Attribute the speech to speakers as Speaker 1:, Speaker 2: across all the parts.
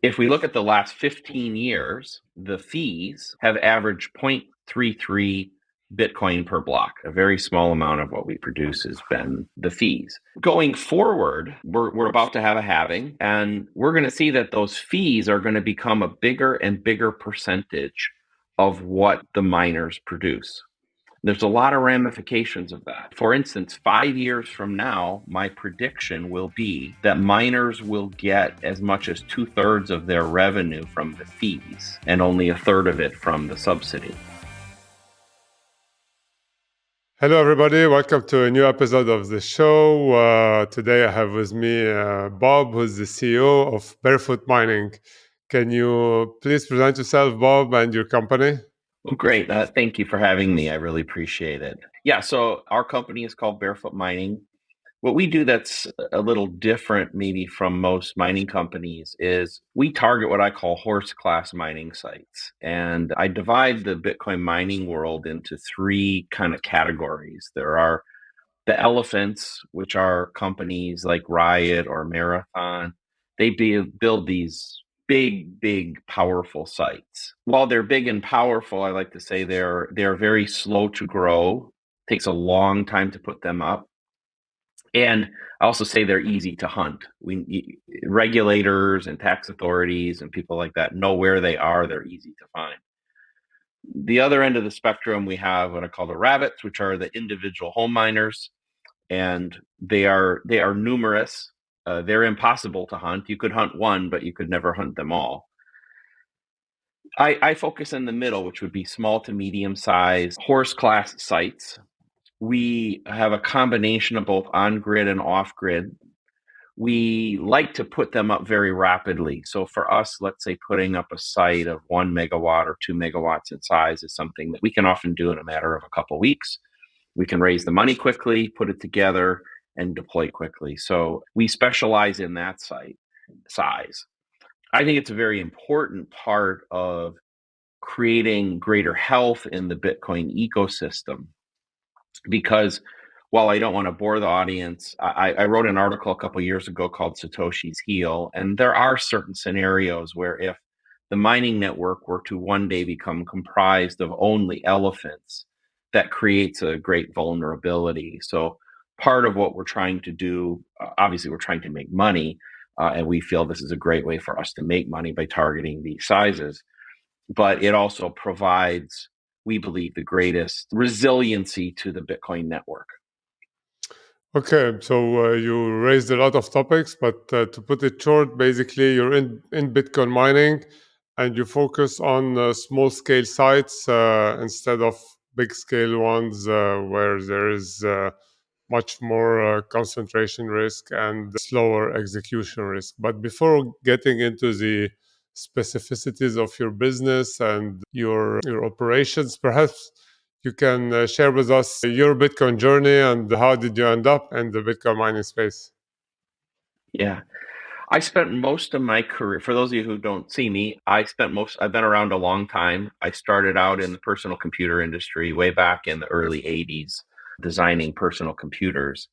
Speaker 1: If we look at the last 15 years, the fees have averaged 0.33 Bitcoin per block. A very small amount of what we produce has been the fees. Going forward, we're about to have a halving, and we're going to see that those fees are going to become a bigger and bigger percentage of what the miners produce. There's a lot of ramifications of that. For instance, 5 years from now, my prediction will be that miners will get as much as 2/3 of their revenue from the fees and only 1/3 of it from the subsidy.
Speaker 2: Hello, everybody. Welcome to a new episode of the show. Today I have with me Bob, who's the CEO of Barefoot Mining. Can you please present yourself, Bob, and your company?
Speaker 1: Well, great. Thank you for having me. I really appreciate it. Yeah, so our company is called Barefoot Mining. What we do that's a little different, maybe from most mining companies, is we target what I call horse class mining sites. And I divide the Bitcoin mining world into three kind of categories. There are the elephants, which are companies like Riot or Marathon. They build these big, powerful sites. While they're big and powerful, I like to say they're very slow to grow. It takes a long time to put them up. And I also say they're easy to hunt. Regulators and tax authorities and people like that know where they are. They're easy to find. The other end of the spectrum, we have what I call the rabbits, which are the individual home miners, and they are numerous. They're impossible to hunt. You could hunt one, but you could never hunt them all. I focus in the middle, which would be small to medium size horse class sites. We have a combination of both on-grid and off-grid. We like to put them up very rapidly. So for us, let's say putting up a site of 1 megawatt or 2 megawatts in size is something that we can often do in a matter of a couple of weeks. We can raise the money quickly, put it together, and deploy quickly. So we specialize in that site size. I think it's a very important part of creating greater health in the Bitcoin ecosystem, because while I don't want to bore the audience, I wrote an article a couple of years ago called Satoshi's Heel, and there are certain scenarios where if the mining network were to one day become comprised of only elephants, that creates a great vulnerability. So part of what we're trying to do, obviously we're trying to make money, and we feel this is a great way for us to make money by targeting these sizes, but it also provides, we believe, the greatest resiliency to the Bitcoin network.
Speaker 2: Okay, so you raised a lot of topics, but to put it short, basically you're in Bitcoin mining and you focus on small scale sites instead of big scale ones where there is much more concentration risk and slower execution risk. But before getting into the specificities of your business and your operations, perhaps you can share with us your Bitcoin journey and how did you end up in the Bitcoin mining space?
Speaker 1: Yeah. I spent most of my career, for those of you who don't see me, I've been around a long time. I started out in the personal computer industry way back in the early 80s, designing personal computers,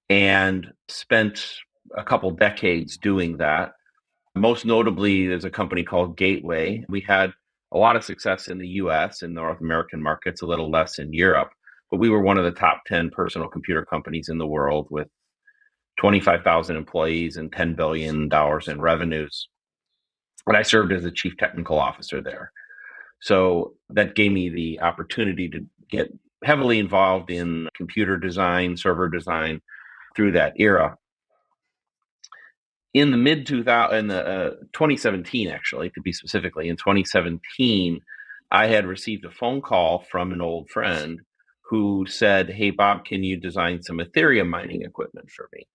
Speaker 1: and spent a couple decades doing that. Most notably, there's a company called Gateway. We had a lot of success in the US and North American markets, a little less in Europe, but we were one of the top 10 personal computer companies in the world with 25,000 employees and $10 billion in revenues. And I served as the chief technical officer there. So that gave me the opportunity to get heavily involved in computer design, server design through that era. In the mid 2017, actually, to be specifically, in 2017, I had received a phone call from an old friend who said, "Hey, Bob, can you design some Ethereum mining equipment for me?"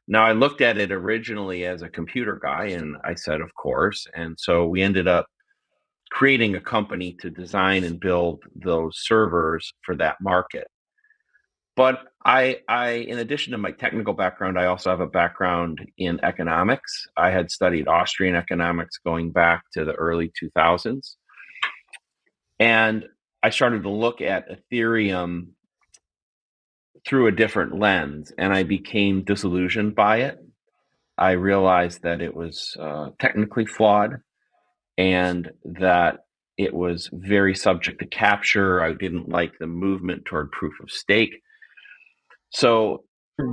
Speaker 1: Now, I looked at it originally as a computer guy, and I said, of course. And so we ended up creating a company to design and build those servers for that market. But in addition to my technical background, I also have a background in economics. I had studied Austrian economics going back to the early 2000s. And I started to look at Ethereum through a different lens, and I became disillusioned by it. I realized that it was technically flawed and that it was very subject to capture. I didn't like the movement toward proof of stake. So,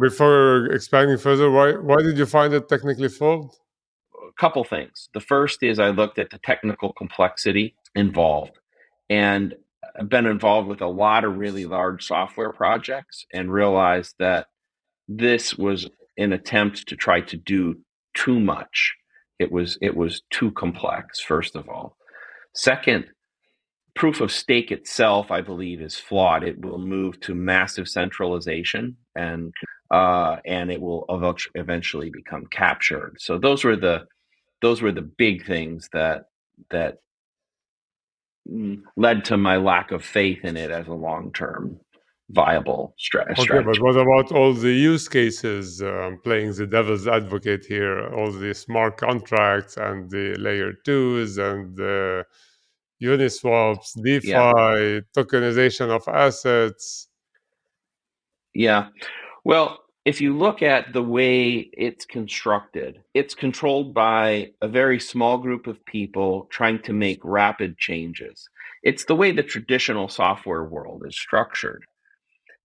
Speaker 2: before expanding further, why did you find it technically flawed?
Speaker 1: a couple things. The first is I looked at the technical complexity involved, and I've been involved with a lot of really large software projects and realized that this was an attempt to try to do too much. It was too complex, first of all. Second, proof of stake itself, I believe, is flawed. It will move to massive centralization, and it will eventually become captured. So those were the big things that led to my lack of faith in it as a long-term viable
Speaker 2: Okay, but
Speaker 1: strategy.
Speaker 2: what about all the use cases? Playing the devil's advocate here, all the smart contracts and the layer twos and the Uniswaps,
Speaker 1: Yeah,
Speaker 2: DeFi, tokenization of assets.
Speaker 1: yeah. Well, if you look at the way it's constructed, it's controlled by a very small group of people trying to make rapid changes. It's the way the traditional software world is structured.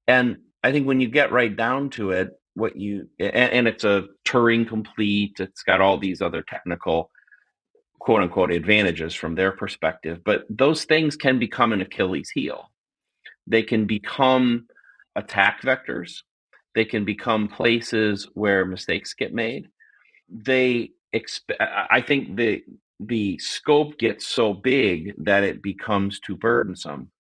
Speaker 1: And I think when you get right down to it, and it's a Turing complete, it's got all these other technical quote unquote advantages from their perspective, but those things can become an Achilles heel. They can become attack vectors. They can become places where mistakes get made. I think the scope gets so big that it becomes too burdensome.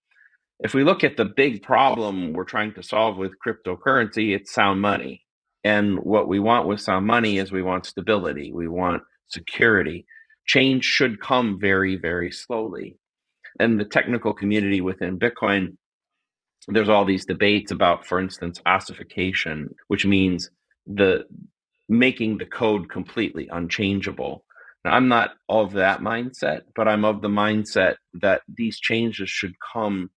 Speaker 1: If we look at the big problem we're trying to solve with cryptocurrency, it's sound money. And what we want with sound money is we want stability, we want security. Change should come very, very slowly. And the technical community within Bitcoin, there's all these debates about, for instance, ossification, which means the making the code completely unchangeable. Now, I'm not of that mindset, but I'm of the mindset that these changes should come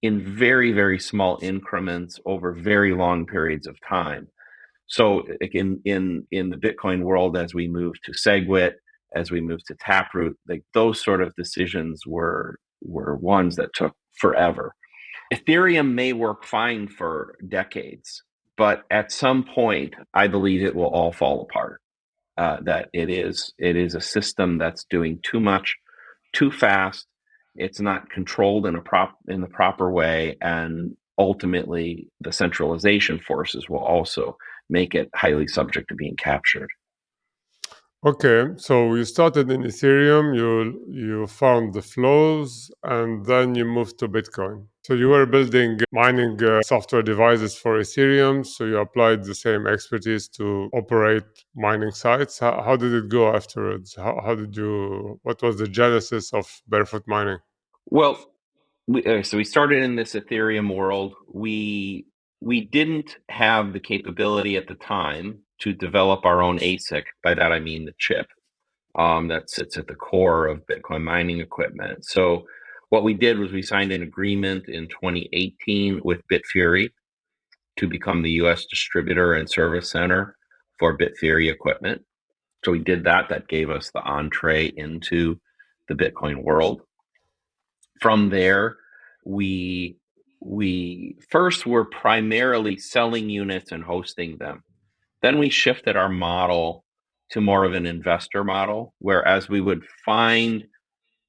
Speaker 1: in very, very small increments over very long periods of time. So in the Bitcoin world, as we move to SegWit, as we move to Taproot, like those sort of decisions were ones that took forever. Ethereum may work fine for decades, but at some point, I believe it will all fall apart. That it is a system that's doing too much, too fast. It's not controlled in the proper way, and ultimately, the centralization forces will also make it highly subject to being captured.
Speaker 2: Okay, so you started in Ethereum, you found the flows, and then you moved to Bitcoin. So you were building mining software devices for Ethereum, so you applied the same expertise to operate mining sites. How did it go afterwards? What was the genesis of Barefoot Mining?
Speaker 1: Well, we started in this Ethereum world. We didn't have the capability at the time to develop our own ASIC. By that I mean the chip that sits at the core of Bitcoin mining equipment. So what we did was we signed an agreement in 2018 with Bitfury to become the U.S. distributor and service center for Bitfury equipment. So we did that. That gave us the entree into the Bitcoin world. From there, we we first were primarily selling units and hosting them. Then we shifted our model to more of an investor model, whereas we would find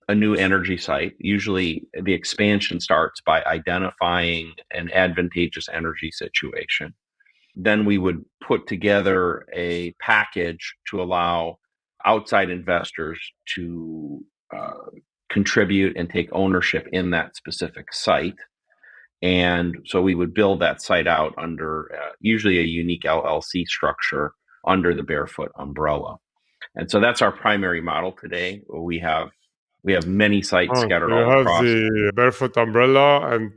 Speaker 1: a new energy site. Usually, the expansion starts by identifying an advantageous energy situation. Then we would put together a package to allow outside investors to contribute and take ownership in that specific site. And so we would build that site out under usually a unique LLC structure under the Barefoot umbrella. And so that's our primary model today. We have many sites
Speaker 2: Oh,
Speaker 1: scattered
Speaker 2: so you
Speaker 1: all
Speaker 2: have
Speaker 1: across.
Speaker 2: the Barefoot umbrella and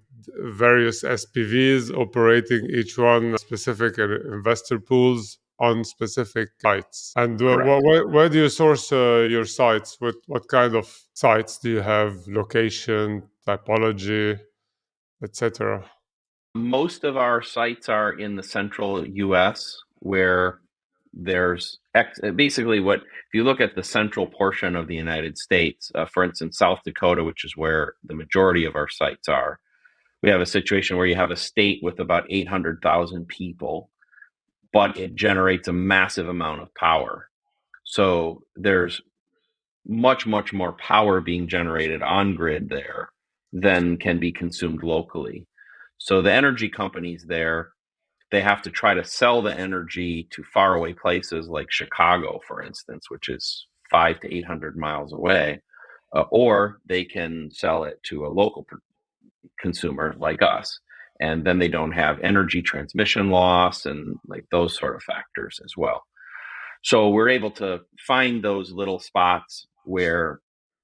Speaker 2: various SPVs operating each one specific investor pools on specific sites. And
Speaker 1: Correct.
Speaker 2: where do you source your sites? What kind of sites do you have? Location, typology, etc.
Speaker 1: Most of our sites are in the central US, where there's basically if you look at the central portion of the United States, for instance, South Dakota, which is where the majority of our sites are, we have a situation where you have a state with about 800,000 people, but it generates a massive amount of power. So there's much, much more power being generated on grid there than can be consumed locally. So the energy companies there, they have to try to sell the energy to faraway places like Chicago, for instance, which is 500 to 800 miles away, or they can sell it to a local consumer like us. And then they don't have energy transmission loss and like those sort of factors as well. So we're able to find those little spots where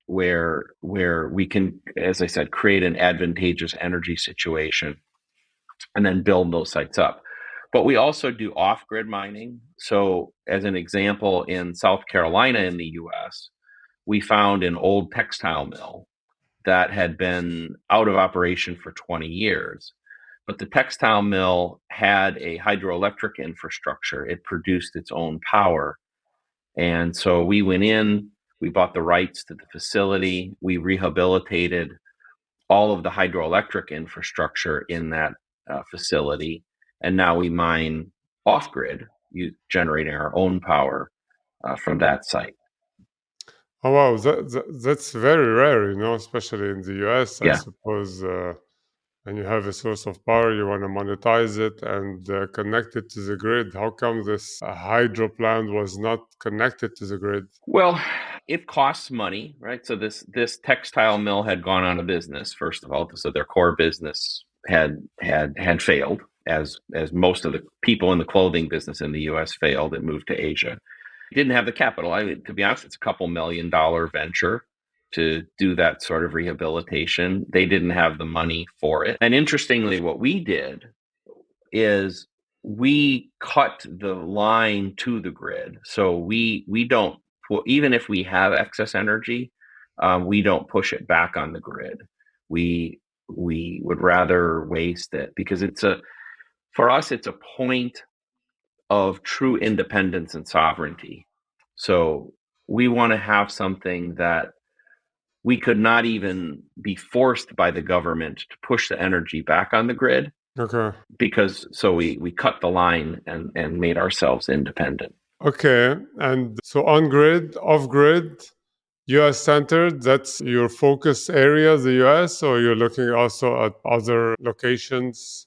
Speaker 1: we can, as I said, create an advantageous energy situation and then build those sites up. But we also do off-grid mining. So as an example, in South Carolina in the US, we found an old textile mill that had been out of operation for 20 years. But the textile mill had a hydroelectric infrastructure. It produced its own power. And so we went in, we bought the rights to the facility, we rehabilitated all of the hydroelectric infrastructure in that facility. And now we mine off grid, generating our own power from that site.
Speaker 2: Oh wow, that's very rare, especially in the US, I
Speaker 1: Yeah.
Speaker 2: suppose. And you have a source of power, you want to monetize it and connect it to the grid. How come this hydro plant was not connected to the grid?
Speaker 1: Well, it costs money, right? So this textile mill had gone out of business, first of all. So their core business had failed, as most of the people in the clothing business in the US failed and moved to Asia. Didn't have the capital. To be honest, it's a couple $1 million venture to do that sort of rehabilitation. They didn't have the money for it. And interestingly, what we did is we cut the line to the grid. So we don't, even if we have excess energy, we don't push it back on the grid. We would rather waste it because for us, it's a point of true independence and sovereignty. So we want to have something that we could not even be forced by the government to push the energy back on the grid.
Speaker 2: Okay.
Speaker 1: Because so we cut the line and made ourselves independent.
Speaker 2: Okay. And so on grid, off grid, US centered, that's your focus area, the US, or you're looking also at other locations?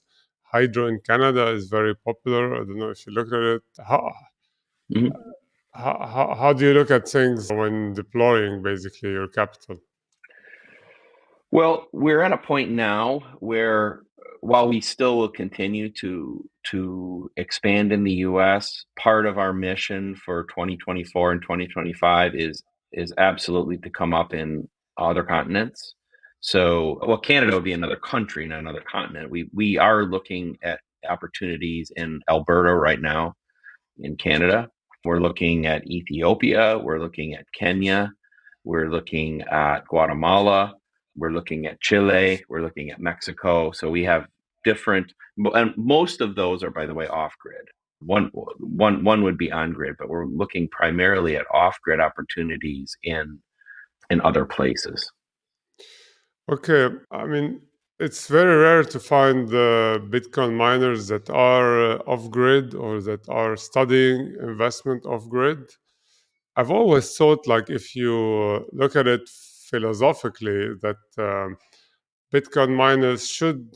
Speaker 2: Hydro in Canada is very popular. I don't know if you look at it.
Speaker 1: Mm-hmm.
Speaker 2: How do you look at things when deploying basically your capital?
Speaker 1: Well, we're at a point now where while we still will continue to expand in the US, part of our mission for 2024 and 2025 is absolutely to come up in other continents. So, well, Canada would be another country, not another continent. We are looking at opportunities in Alberta right now in Canada. We're looking at Ethiopia. We're looking at Kenya. We're looking at Guatemala. We're looking at Chile. We're looking at Mexico. So we have different, and most of those are, by the way, off grid. One would be on grid, but we're looking primarily at off grid opportunities in other places.
Speaker 2: Okay, I mean, it's very rare to find Bitcoin miners that are off grid or that are studying investment off grid. I've always thought, like, if you look at it philosophically, that Bitcoin miners should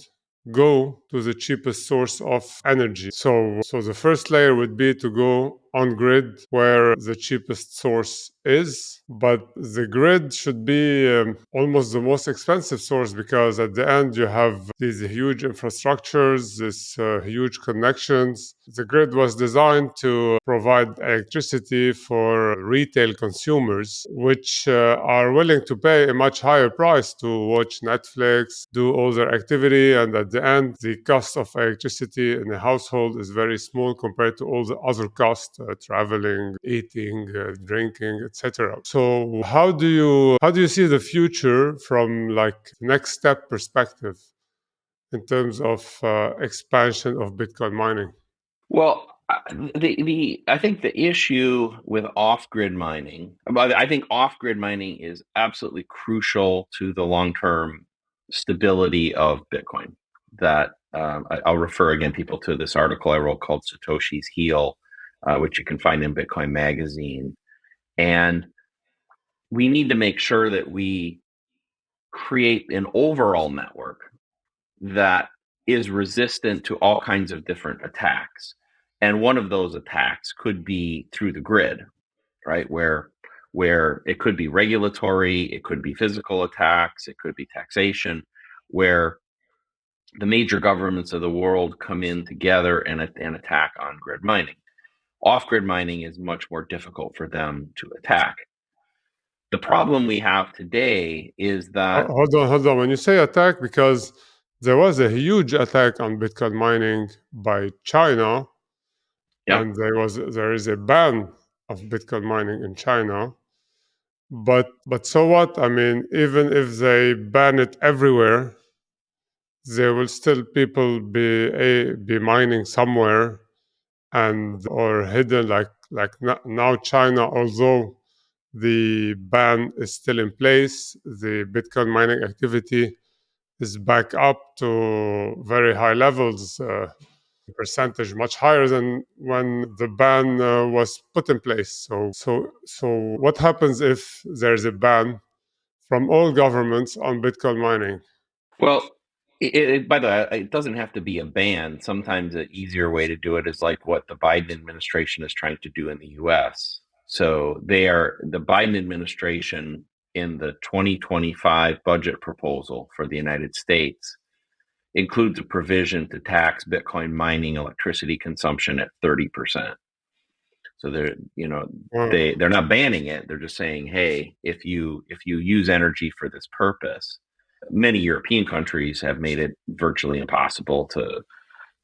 Speaker 2: go to the cheapest source of energy. So the first layer would be to go on grid where the cheapest source is, but the grid should be almost the most expensive source because at the end you have these huge infrastructures, these huge connections. The grid was designed to provide electricity for retail consumers, which are willing to pay a much higher price to watch Netflix, do all their activity, and at the end, the cost of electricity in a household is very small compared to all the other costs, traveling, eating, drinking, etc. So how do you see the future from like next step perspective in terms of expansion of Bitcoin mining?
Speaker 1: Well, I think the issue with off-grid mining, I think off-grid mining is absolutely crucial to the long-term stability of Bitcoin. That I'll refer again people to this article I wrote called Satoshi's Heel, which you can find in Bitcoin Magazine. And we need to make sure that we create an overall network that is resistant to all kinds of different attacks. And one of those attacks could be through the grid, right? Where it could be regulatory, it could be physical attacks, it could be taxation, where the major governments of the world come in together and attack on grid mining. Off grid mining is much more difficult for them to attack. The problem we have today is that,
Speaker 2: Hold on. When you say attack, because there was a huge attack on Bitcoin mining by China,
Speaker 1: yeah,
Speaker 2: and there is a ban of Bitcoin mining in China. But so what? I mean, even if they ban it everywhere, there will still people be mining somewhere and or hidden now China, although the ban is still in place, the Bitcoin mining activity is back up to very high levels, percentage much higher than when the ban was put in place. So what happens if there's a ban from all governments on Bitcoin mining?
Speaker 1: well, by the way, it doesn't have to be a ban. Sometimes an easier way to do it is like what the Biden administration is trying to do in the US. So the Biden administration in the 2025 budget proposal for the United States includes a provision to tax Bitcoin mining electricity consumption at 30%. So
Speaker 2: Wow.
Speaker 1: they're not banning it. They're just saying, hey, if you use energy for this purpose, many European countries have made it virtually impossible to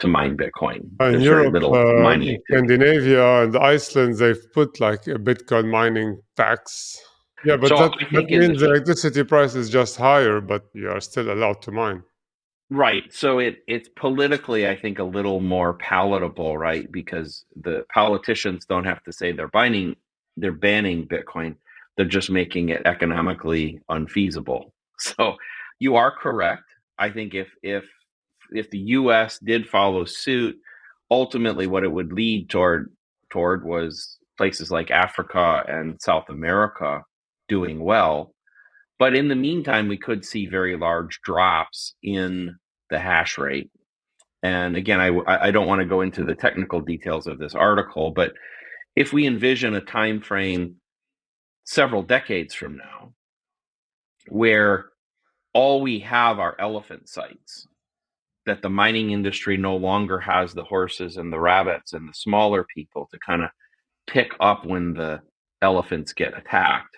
Speaker 1: mine Bitcoin.
Speaker 2: In
Speaker 1: There's very
Speaker 2: Europe,
Speaker 1: little mining
Speaker 2: in
Speaker 1: activity.
Speaker 2: Scandinavia and Iceland, they've put like a Bitcoin mining tax. Yeah, but
Speaker 1: So I
Speaker 2: that
Speaker 1: think in the
Speaker 2: means the electricity price is just higher, but you are still allowed to mine.
Speaker 1: right, so it's politically, I think, a little more palatable, right? Because the politicians don't have to say they're banning Bitcoin. They're just making it economically unfeasible. So you are correct. I think if the US did follow suit, ultimately what it would lead toward was places like Africa and South America doing well. But in the meantime, we could see very large drops in the hash rate. And again, I don't want to go into the technical details of this article, but if we envision a time frame several decades from now where all we have are elephant sites, that the mining industry no longer has the horses and the rabbits and the smaller people to kind of pick up when the elephants get attacked,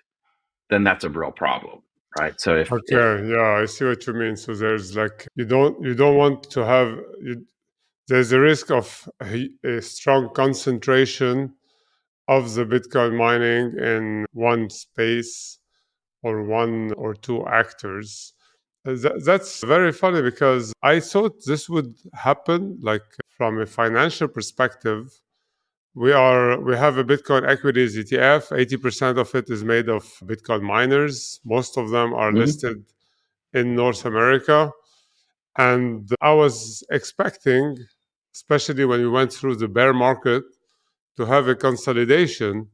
Speaker 1: then that's a real problem, right? So if
Speaker 2: Okay, yeah, I see what you mean. So there's like you don't want to have there's a risk of a strong concentration of the Bitcoin mining in one space or one or two actors. That's very funny because I thought this would happen like from a financial perspective. We have a Bitcoin equities ETF. 80% of it is made of Bitcoin miners. Most of them are
Speaker 1: Mhm.
Speaker 2: listed in North America. And I was expecting, especially when we went through the bear market, to have a consolidation.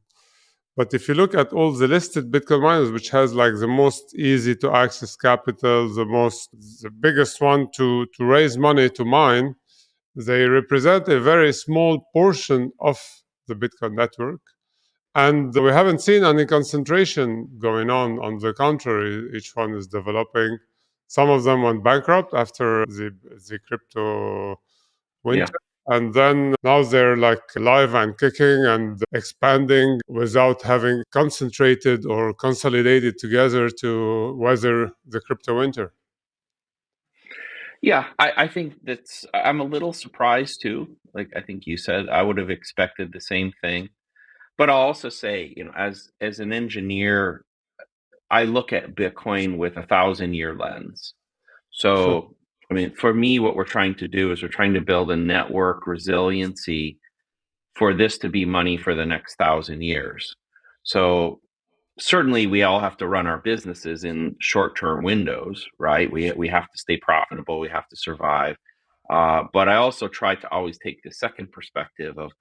Speaker 2: But if you look at all the listed Bitcoin miners, which has like the most easy to access capital, the biggest one to raise money to mine, they represent a very small portion of the Bitcoin network. And we haven't seen any concentration going on. On the contrary, each one is developing. Some of them went bankrupt after the crypto
Speaker 1: Yeah.
Speaker 2: winter. And then now they're like live and kicking and expanding without having concentrated or consolidated together to weather the crypto winter.
Speaker 1: Yeah, I think I'm a little surprised too. Like I think you said, I would have expected the same thing. But I'll also say, as an engineer, I look at Bitcoin with 1,000-year lens. So, I mean, for me, what we're trying to do is we're trying to build a network resiliency for this to be money for the next 1,000 years. So certainly we all have to run our businesses in short-term windows, right? We have to stay profitable, we have to survive. But I also try to always take the second perspective of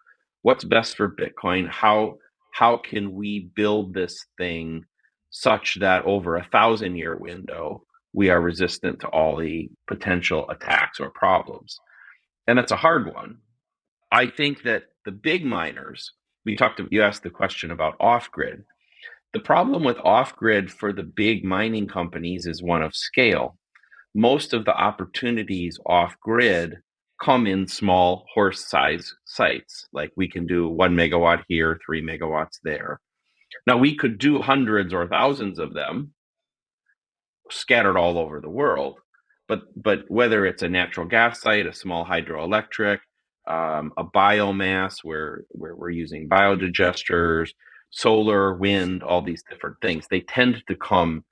Speaker 1: what's best for Bitcoin. How can we build this thing such that over 1,000-year window we are resistant to all the potential attacks or problems? And that's a hard one. I think that the big miners, you asked the question about off grid. The problem with off grid for the big mining companies is one of scale. Most of the opportunities off grid come in small horse size sites. Like we can do 1 megawatt here, 3 megawatts there. Now we could do hundreds or thousands of them scattered all over the world. But whether it's a natural gas site, a small hydroelectric, a biomass where we're using biodigesters, solar, wind, all these different things, they tend to come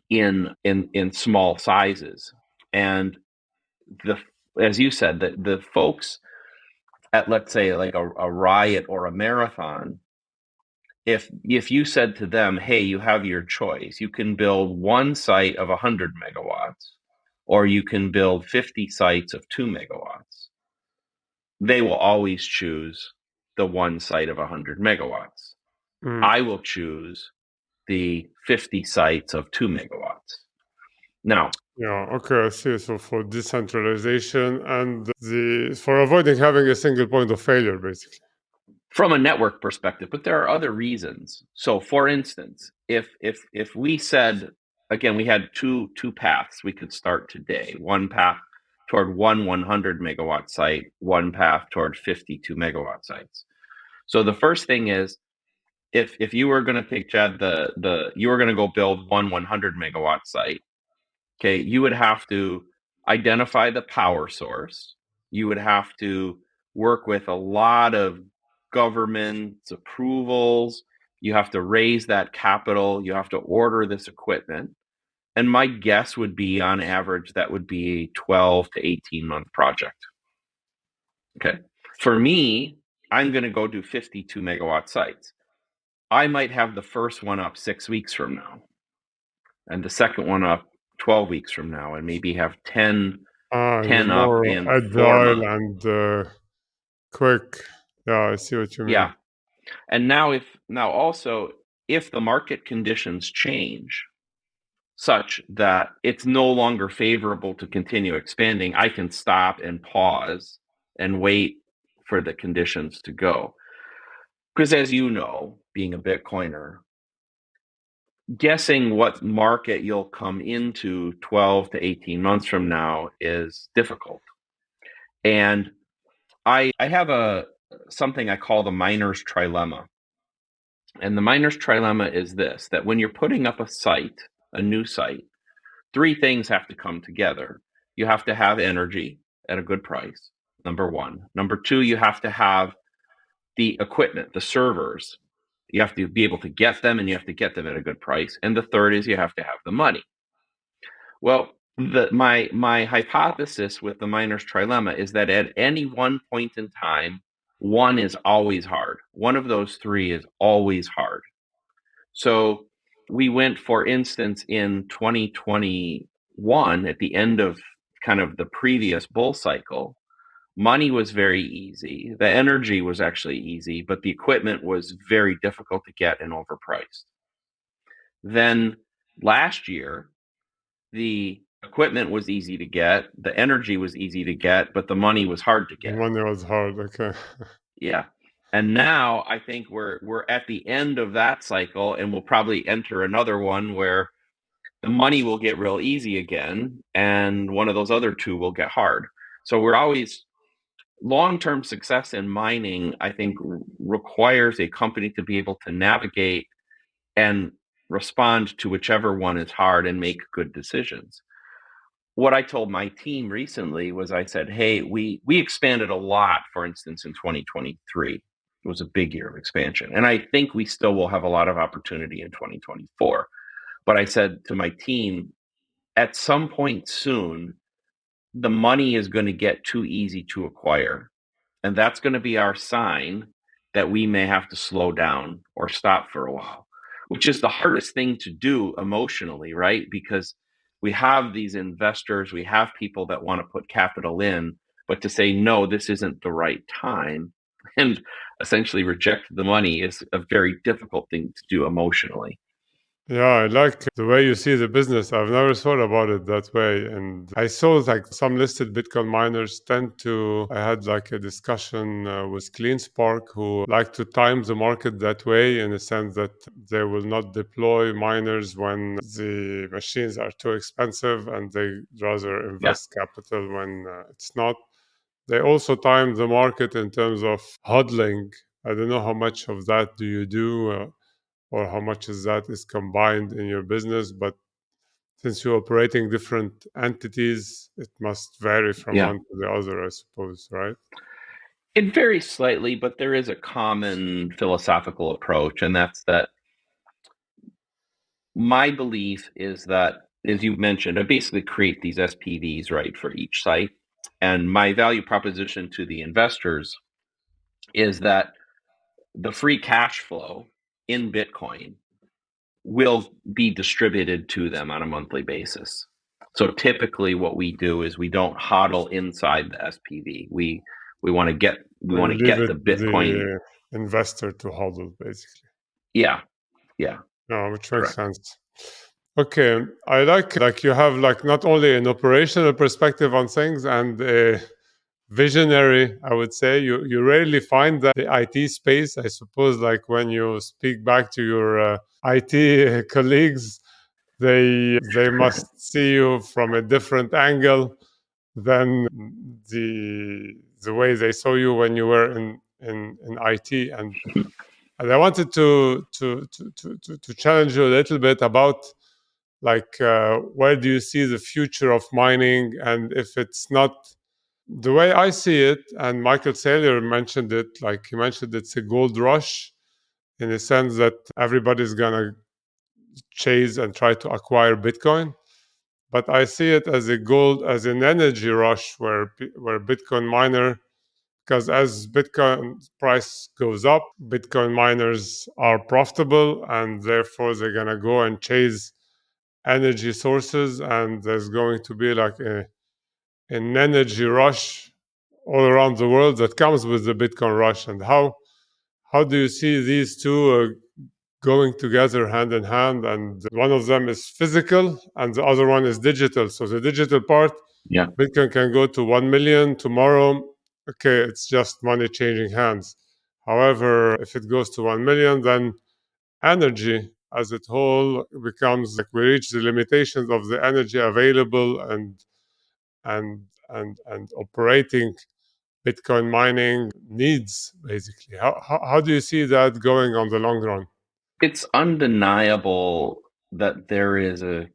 Speaker 1: in small sizes. And as you said, the folks at, let's say, like a Riot or a Marathon, if you said to them, hey, you have your choice, you can build one site of 100 megawatts, or you can build 50 sites of 2 megawatts, they will always choose the one site of 100 megawatts. I will choose the 50 sites of 2 megawatts. Now,
Speaker 2: yeah, okay, I see. So for decentralization and for avoiding having a single point of failure, basically.
Speaker 1: from a network perspective, but there are other reasons. So, for instance, if we said, again, we had two paths we could start today. One path toward 100 megawatt site, one path toward 52 megawatt sites. So the first thing is, if you were going to take, Chad, you were going to go build 100 megawatt site, okay, you would have to identify the power source. You would have to work with a lot of government's approvals. You have to raise that capital. You have to order this equipment. And my guess would be, on average, that would be a 12 to 18-month project. Okay. For me, I'm going to go do 52 megawatt sites. I might have the first one up 6 weeks from now, and the second one up 12 weeks from now, and maybe have 10
Speaker 2: You're
Speaker 1: up
Speaker 2: more
Speaker 1: in 4
Speaker 2: agile
Speaker 1: months.
Speaker 2: and quick. Yeah, I see what you mean.
Speaker 1: Yeah. And now also, if the market conditions change such that it's no longer favorable to continue expanding, I can stop and pause and wait for the conditions to go. Because as you know, being a Bitcoiner, guessing what market you'll come into 12 to 18 months from now is difficult. And I have something I call the miner's trilemma. And the miner's trilemma is this: that when you're putting up a new site, three things have to come together. You have to have energy at a good price, number one. Number two, you have to have the equipment, the servers. You have to be able to get them, and you have to get them at a good price. And the third is you have to have the money. Well, my hypothesis with the miner's trilemma is that at any one point in time, one is always hard. One of those three is always hard. So we went, for instance, in 2021, at the end of kind of the previous bull cycle, money was very easy. The energy was actually easy, but the equipment was very difficult to get and overpriced. Then last year, the equipment was easy to get, the energy was easy to get, but the money was hard to
Speaker 2: The
Speaker 1: get.
Speaker 2: money was hard. Okay.
Speaker 1: Yeah. And now I think we're at the end of that cycle, and we'll probably enter another one where the money will get real easy again, and one of those other two will get hard. So we're always long-term success in mining, I think, requires a company to be able to navigate and respond to whichever one is hard and make good decisions. What I told my team recently was, I said, hey, we expanded a lot, for instance, in 2023. It was a big year of expansion. And I think we still will have a lot of opportunity in 2024. But I said to my team, at some point soon, the money is going to get too easy to acquire. And that's going to be our sign that we may have to slow down or stop for a while, which is the hardest thing to do emotionally, right? Because we have these investors, we have people that want to put capital in, but to say, no, this isn't the right time and essentially reject the money is a very difficult thing to do emotionally.
Speaker 2: Yeah, I like the way you see the business. I've never thought about it that way. And I saw like some listed Bitcoin miners tend to, I had like a discussion with CleanSpark who like to time the market that way in the sense that they will not deploy miners when the machines are too expensive and they rather
Speaker 1: Yeah.
Speaker 2: invest capital when it's not. They also time the market in terms of hodling. I don't know how much of that do you do. Or how much is that is combined in your business. But since you're operating different entities, it must vary from
Speaker 1: Yeah.
Speaker 2: one to the other, I suppose, right?
Speaker 1: It varies slightly, but there is a common philosophical approach, and that's that my belief is that, as you mentioned, I basically create these SPVs, right, for each site. And my value proposition to the investors is that the free cash flow in Bitcoin will be distributed to them on a monthly basis. So typically what we do is we don't hodl inside the SPV. We want to get
Speaker 2: So you leave it
Speaker 1: the
Speaker 2: to
Speaker 1: Bitcoin.
Speaker 2: the investor to hodl, basically.
Speaker 1: Yeah, yeah,
Speaker 2: No, which makes
Speaker 1: correct.
Speaker 2: sense. Okay, I like you have like not only an operational perspective on things and a visionary, I would say. You rarely find that the IT space. I suppose like when you speak back to your IT colleagues, they must see you from a different angle than the way they saw you when you were in IT. And I wanted to challenge you a little bit about like where do you see the future of mining, and if it's not the way I see it, and Michael Saylor mentioned it, like he mentioned it's a gold rush in the sense that everybody's gonna chase and try to acquire Bitcoin. But I see it as a gold, as an energy rush where Bitcoin miner, because as Bitcoin price goes up, Bitcoin miners are profitable and therefore they're gonna go and chase energy sources, and there's going to be like an energy rush all around the world that comes with the Bitcoin rush. And how do you see these two going together hand in hand? And one of them is physical, and the other one is digital. So the digital part,
Speaker 1: Yeah.
Speaker 2: Bitcoin can go to 1 million tomorrow. Okay, it's just money changing hands. However, if it goes to 1 million, then energy as a whole becomes like we reach the limitations of the energy available and operating Bitcoin mining needs, basically. How do you see that going on the long run?
Speaker 1: It's undeniable that there is a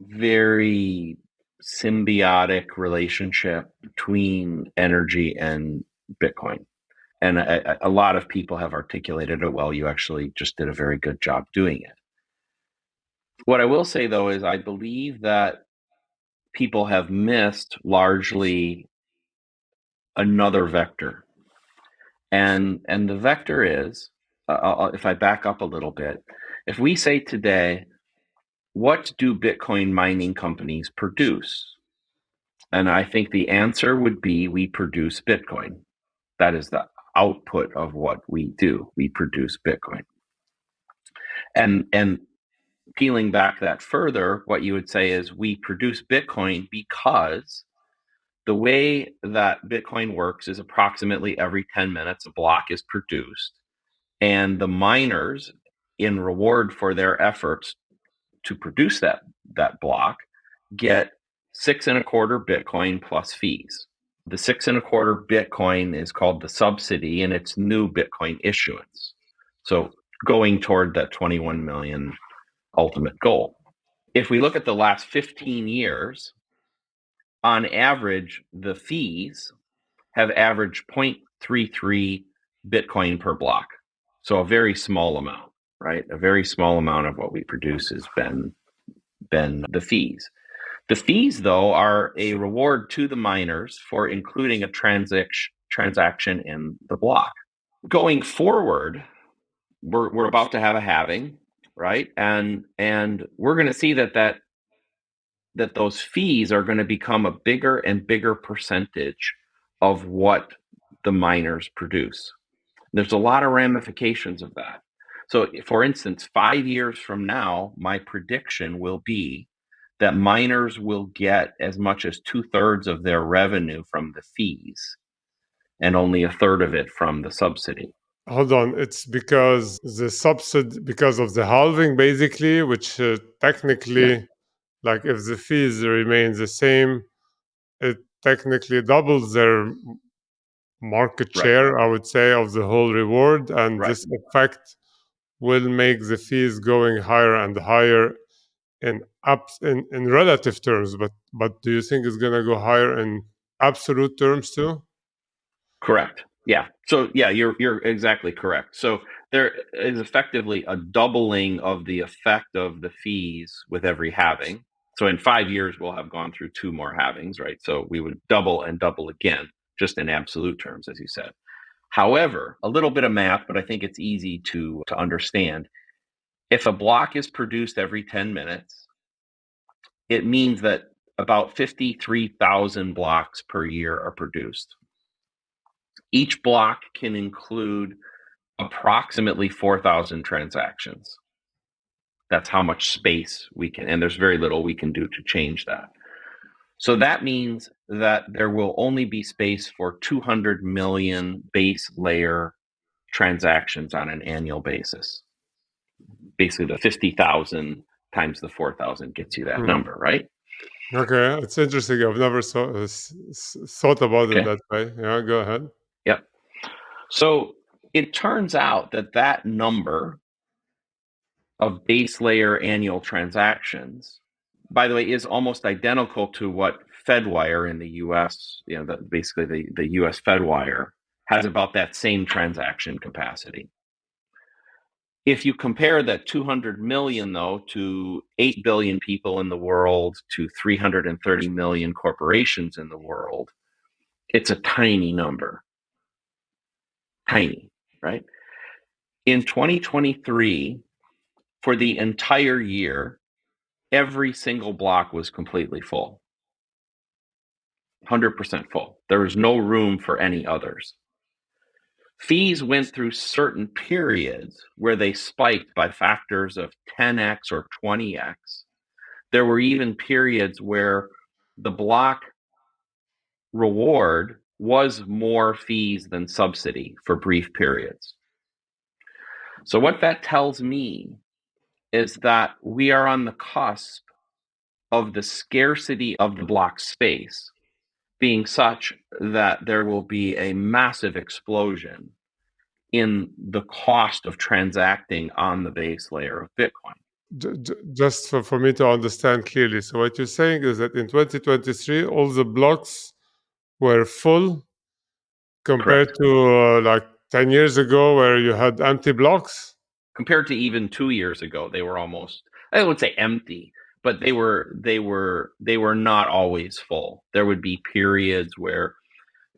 Speaker 1: very symbiotic relationship between energy and Bitcoin. And a lot of people have articulated it well. You actually just did a very good job doing it. What I will say, though, is I believe that people have missed largely another vector. And the vector is, if I back up a little bit, if we say today, what do Bitcoin mining companies produce? And I think the answer would be we produce Bitcoin. That is the output of what we do. We produce Bitcoin. And peeling back that further, what you would say is we produce Bitcoin because the way that Bitcoin works is approximately every 10 minutes a block is produced. And the miners, in reward for their efforts to produce that block, get 6.25 Bitcoin plus fees. The 6.25 Bitcoin is called the subsidy, and it's new Bitcoin issuance. So going toward that 21 million ultimate goal. If we look at the last 15 years, on average, the fees have averaged 0.33 Bitcoin per block. So a very small amount, right? A very small amount of what we produce has been the fees. The fees, though, are a reward to the miners for including a transaction in the block. Going forward, we're about to have a halving, right? And we're going to see that those fees are going to become a bigger and bigger percentage of what the miners produce. There's a lot of ramifications of that. So, for instance, 5 years from now, my prediction will be that miners will get as much as 2/3 of their revenue from the fees and only 1/3 of it from the subsidy.
Speaker 2: Hold on, it's because the subsidy, because of the halving, basically, which technically,
Speaker 1: Yeah,
Speaker 2: like if the fees remain the same, it technically doubles their market
Speaker 1: right,
Speaker 2: share, I would say, of the whole reward. And
Speaker 1: right.
Speaker 2: this effect will make the fees going higher and higher in relative terms. But do you think it's gonna go higher in absolute terms too?
Speaker 1: Correct. Yeah. So yeah, you're exactly correct. So there is effectively a doubling of the effect of the fees with every halving. So in 5 years, we'll have gone through two more halvings, right? So we would double and double again, just in absolute terms, as you said. However, a little bit of math, but I think it's easy to understand. If a block is produced every 10 minutes, it means that about 53,000 blocks per year are produced. Each block can include approximately 4,000 transactions. That's how much space we can, and there's very little we can do to change that. So that means that there will only be space for 200 million base layer transactions on an annual basis. Basically, the 50,000 times the 4,000 gets you that
Speaker 2: Hmm.
Speaker 1: number, right?
Speaker 2: Okay, it's interesting. I've never thought about it
Speaker 1: Okay.
Speaker 2: that way. Yeah, go ahead.
Speaker 1: Yep. So it turns out that number of base layer annual transactions, by the way, is almost identical to what Fedwire in the US, basically the US Fedwire has about that same transaction capacity. If you compare that 200 million, though, to 8 billion people in the world, to 330 million corporations in the world, it's a tiny number. Tiny, right? In 2023, for the entire year, every single block was completely full. 100% full. There was no room for any others. Fees went through certain periods where they spiked by factors of 10x or 20x. There were even periods where the block reward was more fees than subsidy for brief periods. So, what that tells me is that we are on the cusp of the scarcity of the block space being such that there will be a massive explosion in the cost of transacting on the base layer of Bitcoin.
Speaker 2: Just for me to understand clearly. So what you're saying is that in 2023, all the blocks were full compared
Speaker 1: Correct.
Speaker 2: to like 10 years ago where you had empty blocks?
Speaker 1: Compared to even 2 years ago, they were almost, I would say empty, but they were not always full. There would be periods where,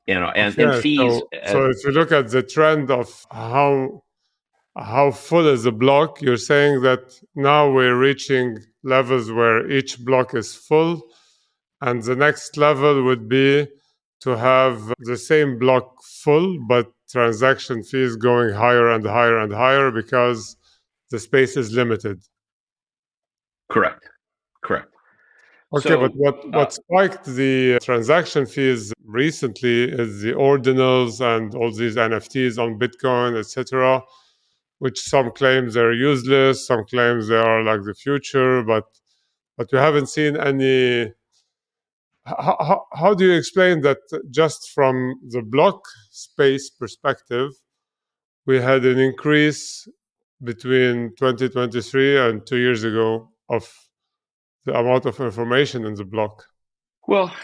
Speaker 1: and
Speaker 2: Okay,
Speaker 1: fees.
Speaker 2: so if you look at the trend of how full is the block, you're saying that now we're reaching levels where each block is full, and the next level would be to have the same block full, but transaction fees going higher and higher and higher because the space is limited.
Speaker 1: Correct. Correct.
Speaker 2: Okay, but
Speaker 1: So,
Speaker 2: what spiked the transaction fees recently is the ordinals and all these NFTs on Bitcoin, etc., which some claims they're useless, some claims they are like the future, but we haven't seen any. How do you explain that just from the block space perspective, we had an increase between 2023 and 2 years ago of the amount of information in the block?
Speaker 1: well,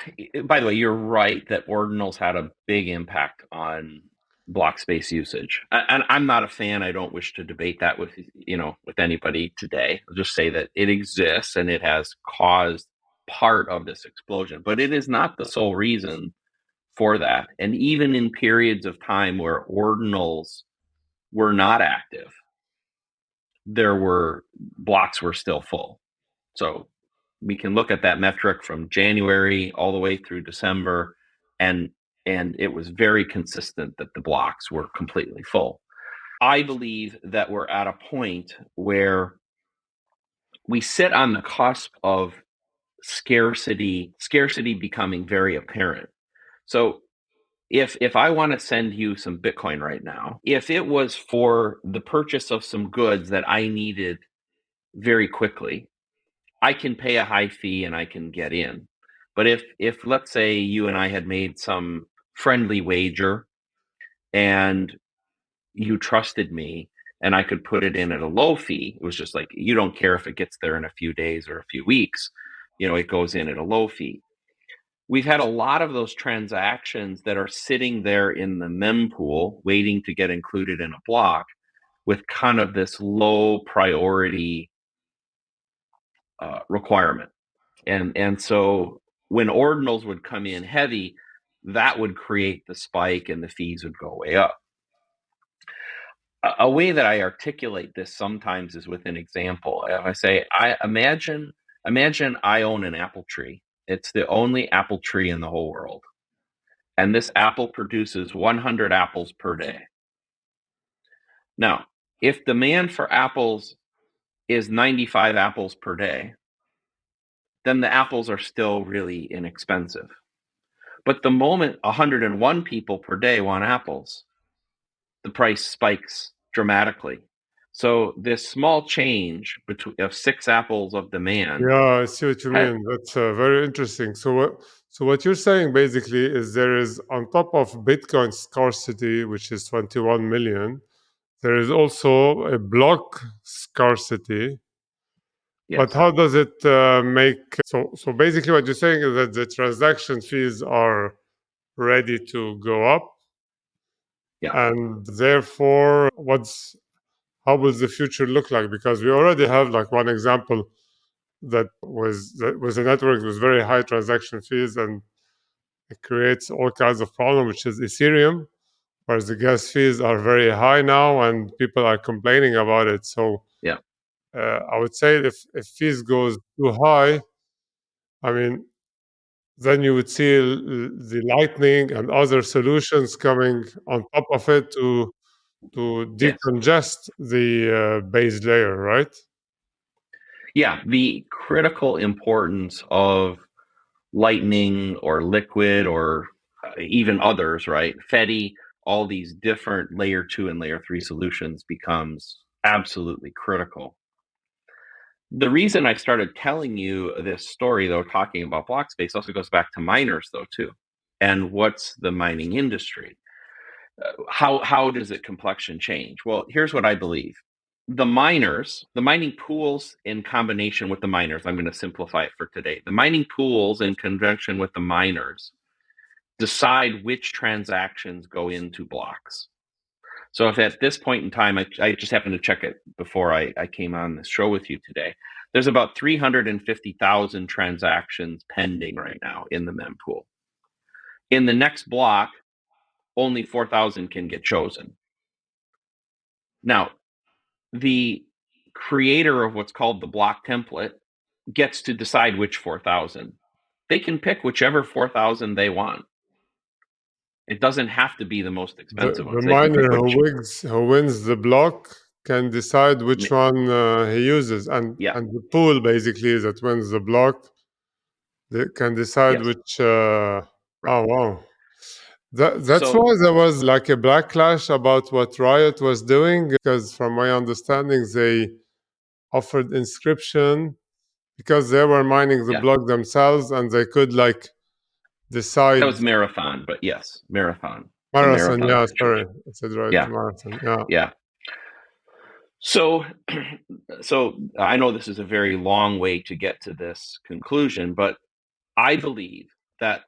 Speaker 1: by the way, you're right that ordinals had a big impact on block space usage. And I'm not a fan. I don't wish to debate that with anybody today. I'll just say that it exists and it has caused part of this explosion, but it is not the sole reason for that. And even in periods of time where ordinals were not active, blocks were still full. So we can look at that metric from January all the way through December, and it was very consistent that the blocks were completely full. I believe that we're at a point where we sit on the cusp of scarcity becoming very apparent. So if I want to send you some Bitcoin right now, if it was for the purchase of some goods that I needed very quickly, I can pay a high fee and I can get in. But if let's say you and I had made some friendly wager and you trusted me and I could put it in at a low fee, it was just like, you don't care if it gets there in a few days or a few weeks, it goes in at a low fee. We've had a lot of those transactions that are sitting there in the mempool waiting to get included in a block with kind of this low priority requirement. And so when ordinals would come in heavy, that would create the spike and the fees would go way up. A way that I articulate this sometimes is with an example. I say, I imagine I own an apple tree. It's the only apple tree in the whole world. And this apple produces 100 apples per day. Now, if demand for apples is 95 apples per day, then the apples are still really inexpensive. But the moment 101 people per day want apples, the price spikes dramatically. So this small change of 6 apples of demand.
Speaker 2: Yeah, I see what you mean. That's very interesting. So what you're saying basically is there is, on top of Bitcoin scarcity, which is 21 million, there is also a block scarcity.
Speaker 1: Yes.
Speaker 2: But how does it make so basically what you're saying is that the transaction fees are ready to go up.
Speaker 1: Yeah.
Speaker 2: And therefore, how will the future look like? Because we already have like one example that was a network with very high transaction fees, and it creates all kinds of problems, which is Ethereum, whereas the gas fees are very high now, and people are complaining about it. So
Speaker 1: Yeah.
Speaker 2: I would say if fees goes too high, I mean, then you would see the Lightning and other solutions coming on top of it to
Speaker 1: Yes.
Speaker 2: decongest the base layer, right?
Speaker 1: Yeah, the critical importance of Lightning or Liquid or even others, right? Fedi, all these different layer 2 and layer 3 solutions becomes absolutely critical. The reason I started telling you this story, though, talking about block space, also goes back to miners, though, too. And what's the mining industry? How does it complexion change? Well, here's what I believe. The mining pools in combination with the miners, I'm going to simplify it for today. The mining pools in conjunction with the miners decide which transactions go into blocks. So if at this point in time, I just happened to check it before I came on this show with you today, there's about 350,000 transactions pending right now in the mempool. In the next block, only 4,000 can get chosen. Now, the creator of what's called the block template gets to decide which 4,000. They can pick whichever 4,000 they want. It doesn't have to be the most expensive
Speaker 2: The
Speaker 1: ones. They can pick
Speaker 2: miner who wins the block can decide which one he uses, and the pool basically that wins the block, they can decide which. Oh wow, that's why there was like a backlash about what Riot was doing, because from my understanding they offered inscription because they were mining the block themselves and they could like decide.
Speaker 1: That was Marathon, but yes, Marathon.
Speaker 2: Marathon, yeah, sorry, I said right.
Speaker 1: Yeah.
Speaker 2: Marathon, yeah.
Speaker 1: Yeah. So I know this is a very long way to get to this conclusion, but I believe that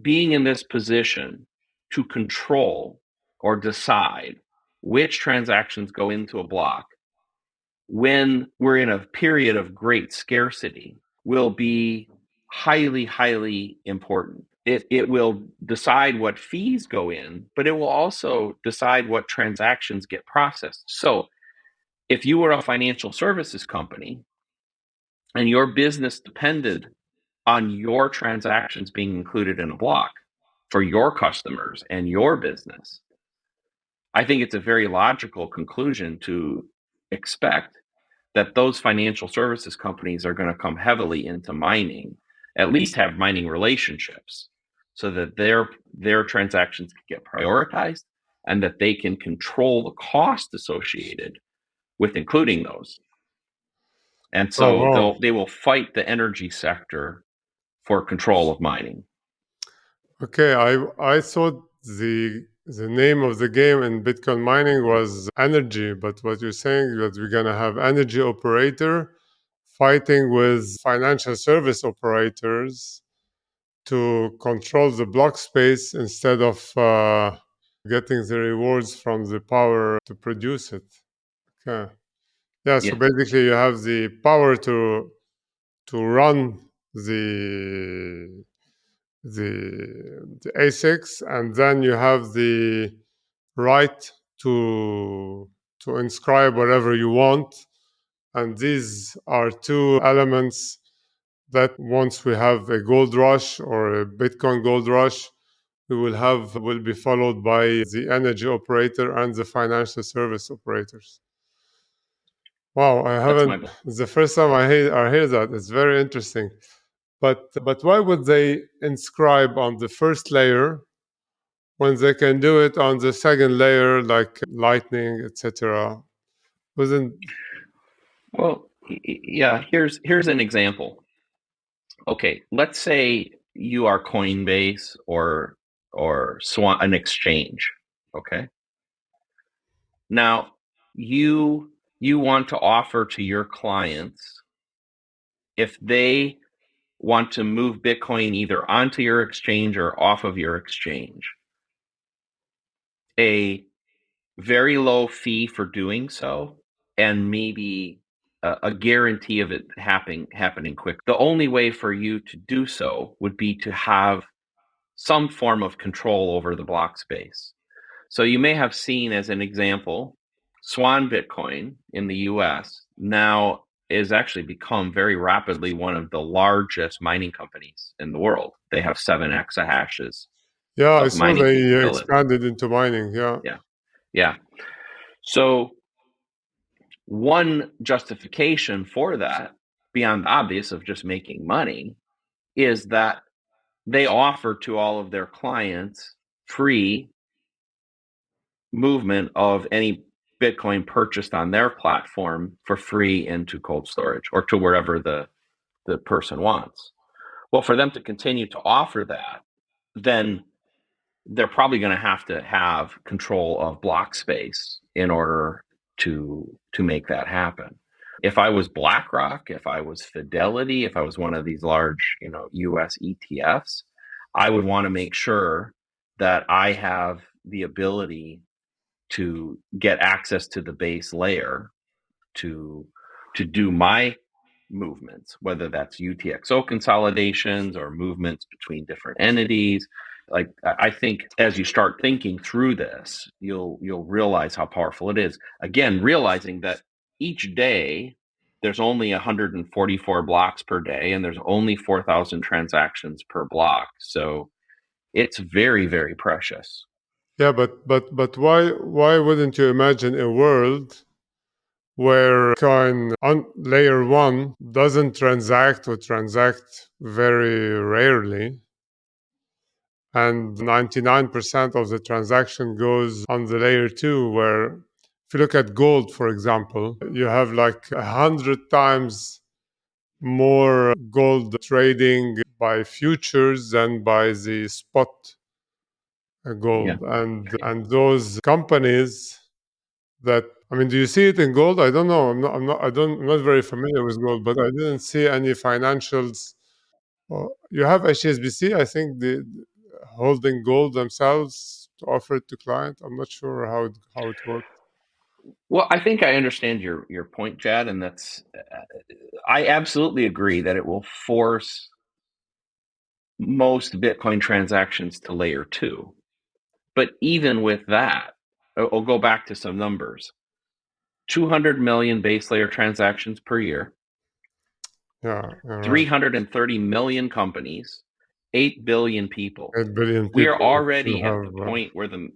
Speaker 1: being in this position to control or decide which transactions go into a block when we're in a period of great scarcity will be highly, highly important. it will decide what fees go in, but it will also decide what transactions get processed. So if you were a financial services company and your business depended on your transactions being included in a block for your customers and your business, I think it's a very logical conclusion to expect that those financial services companies are going to come heavily into mining, at least have mining relationships, so that their transactions can get prioritized and that they can control the cost associated with including those. And
Speaker 2: Oh
Speaker 1: so
Speaker 2: wow.
Speaker 1: they will fight the energy sector for control of mining.
Speaker 2: Okay, I thought the name of the game in Bitcoin mining was energy, but what you're saying is that we're gonna have energy operator fighting with financial service operators to control the block space instead of getting the rewards from the power to produce it. Okay. Yeah, so
Speaker 1: Yeah,
Speaker 2: basically you have the power to run the the ASICs, and then you have the right to inscribe whatever you want. And these are two elements that once we have a gold rush or a Bitcoin gold rush, we will be followed by the energy operator and the financial service operators. Wow, I
Speaker 1: that's
Speaker 2: haven't.
Speaker 1: my
Speaker 2: It's the first time I hear that. It's very interesting. But why would they inscribe on the first layer when they can do it on the second layer, like Lightning, etc.? Wasn't
Speaker 1: well. Yeah, here's an example. Okay, let's say you are Coinbase or Swan, an exchange. Okay, now you want to offer to your clients, if they want to move Bitcoin either onto your exchange or off of your exchange, a very low fee for doing so, and maybe a guarantee of it happening quick. The only way for you to do so would be to have some form of control over the block space. So you may have seen, as an example, Swan Bitcoin in the US now is actually become very rapidly one of the largest mining companies in the world. They have 7 exahashes
Speaker 2: Yeah, I
Speaker 1: of
Speaker 2: saw
Speaker 1: mining
Speaker 2: they
Speaker 1: capability.
Speaker 2: expanded into mining. Yeah.
Speaker 1: Yeah. Yeah. So one justification for that, beyond the obvious of just making money, is that they offer to all of their clients free movement of any Bitcoin purchased on their platform for free into cold storage or to wherever the person wants. Well, for them to continue to offer that, then they're probably going to have control of block space in order to make that happen. If I was BlackRock, if I was Fidelity, if I was one of these large, US ETFs, I would want to make sure that I have the ability to get access to the base layer to do my movements, whether that's UTXO consolidations or movements between different entities. Like, I think as you start thinking through this, you'll realize how powerful it is. Again, realizing that each day there's only 144 blocks per day, and there's only 4,000 transactions per block. So it's very, very precious.
Speaker 2: Yeah, but why wouldn't you imagine a world where coin on layer one doesn't transact or transact very rarely, and 99% of the transaction goes on the layer two, where if you look at gold, for example, you have like 100 times more gold trading by futures than by the spot
Speaker 1: Yeah.
Speaker 2: gold. And those companies that, I mean, do you see it in gold? I don't know. I'm not very familiar with gold, but I didn't see any financials. Well, you have HSBC, I think, the holding gold themselves to offer it to client. I'm not sure how it works.
Speaker 1: Well, I think I understand your point, Jad, and I absolutely agree that it will force most Bitcoin transactions to layer 2. But even with that, I'll go back to some numbers. 200 million base layer transactions per year,
Speaker 2: Yeah, right.
Speaker 1: 330 million companies, 8 billion people.
Speaker 2: 8 billion
Speaker 1: We are
Speaker 2: people still
Speaker 1: already at the
Speaker 2: have.
Speaker 1: point where the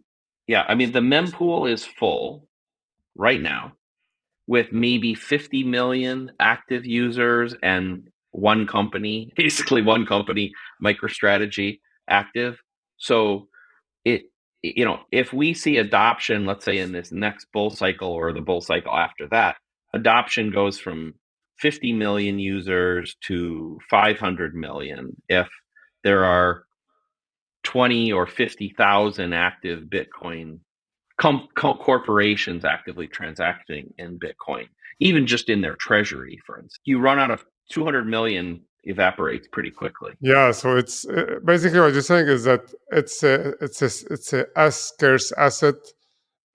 Speaker 1: mempool is full right now with maybe 50 million active users and one company, basically one company, MicroStrategy, active. So if we see adoption, let's say in this next bull cycle or the bull cycle after that, adoption goes from 50 million users to 500 million. If there are 20 or 50,000 active Bitcoin corporations actively transacting in Bitcoin, even just in their treasury, for instance, you run out of 200 million, evaporates pretty quickly.
Speaker 2: Yeah, so it's basically what you're saying is that it's a as scarce asset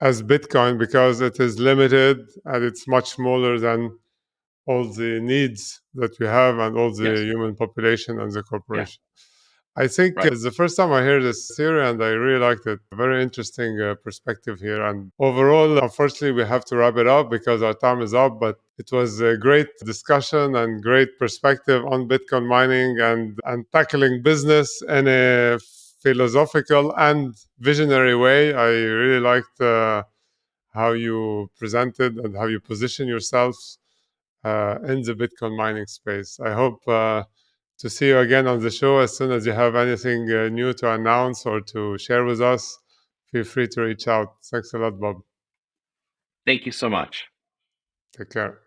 Speaker 2: as Bitcoin because it is limited and it's much smaller than all the needs that we have and all the
Speaker 1: Yes.
Speaker 2: human population and the
Speaker 1: Yeah.
Speaker 2: corporation. I think
Speaker 1: Right.
Speaker 2: it's the first time I hear this theory and I really liked it. Very interesting perspective here. And overall, unfortunately, we have to wrap it up because our time is up. But it was a great discussion and great perspective on Bitcoin mining and tackling business in a philosophical and visionary way. I really liked how you presented and how you position yourselves in the Bitcoin mining space. I hope to see you again on the show as soon as you have anything new to announce or to share with us. Feel free to reach out. Thanks a lot, Bob.
Speaker 1: Thank you so much.
Speaker 2: Take care.